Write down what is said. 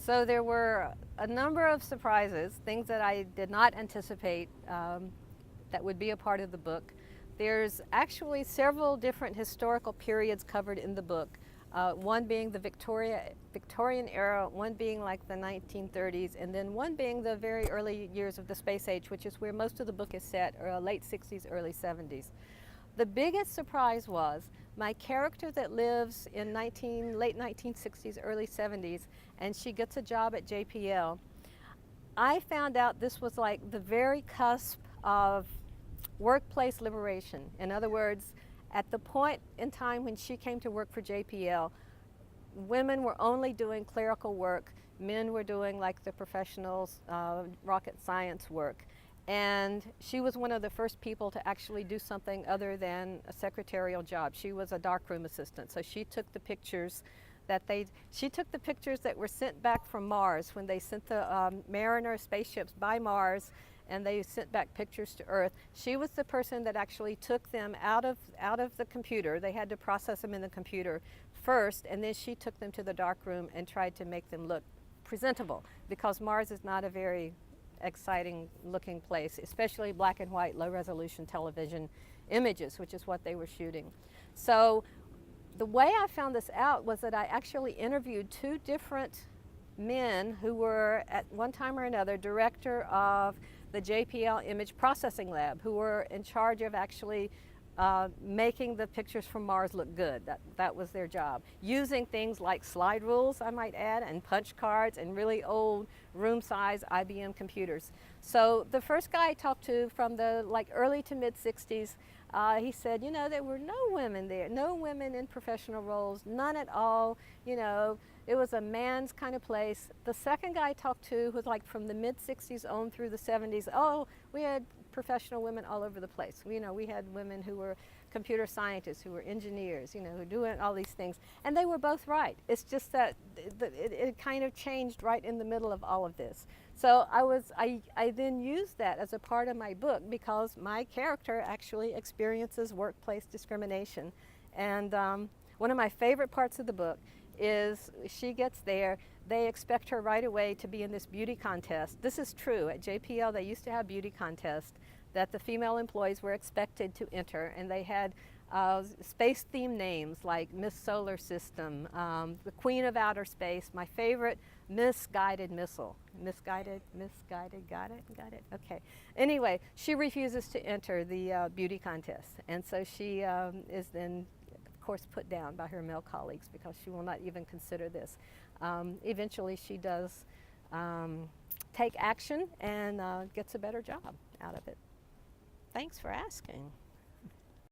So there were a number of surprises, things that I did not anticipate that would be a part of the book. There's actually several different historical periods covered in the book. One being the Victorian era, one being like the 1930s, and then one being the very early years of the space age, which is where most of the book is set, late 60s, early 70s. The biggest surprise was my character that lives in late 1960s, early 70s, and she gets a job at JPL. I found out this was like the very cusp of workplace liberation. In other words, at the point in time when she came to work for JPL, women were only doing clerical work. Men were doing like the professionals, rocket science work. And she was one of the first people to actually do something other than a secretarial job. She was a darkroom assistant. So she took the pictures that were sent back from Mars when they sent the Mariner spaceships by Mars, and they sent back pictures to Earth. She was the person that actually took them out of the computer. They had to process them in the computer first, and then she took them to the darkroom and tried to make them look presentable, because Mars is not a very exciting looking place, especially black and white, low resolution television images, which is what they were shooting. So the way I found this out was that I actually interviewed two different men who were at one time or another director of the JPL image processing lab, who were in charge of actually making the pictures from Mars look good. That was their job. Using things like slide rules, I might add, and punch cards, and really old room-size IBM computers. So the first guy I talked to from the early to mid-60s, he said, you know, there were no women there, no women in professional roles, none at all. You know, it was a man's kind of place. The second guy I talked to was like from the mid-60s on through the 70s. Oh, we had professional women all over the place. You know, we had women who were computer scientists, who were engineers, you know, who doing all these things. And they were both right. It's just that it kind of changed right in the middle of all of this. So I then used that as a part of my book, because my character actually experiences workplace discrimination. And one of my favorite parts of the book is she gets there. They expect her right away to be in this beauty contest. This is true. At JPL, they used to have beauty contests that the female employees were expected to enter, and they had space-themed names like Miss Solar System, the Queen of Outer Space, my favorite, Misguided Missile. Misguided, got it? Okay. Anyway, she refuses to enter the beauty contest, and so she is then, of course, put down by her male colleagues because she will not even consider this. Eventually, she does take action and gets a better job out of it. Thanks for asking.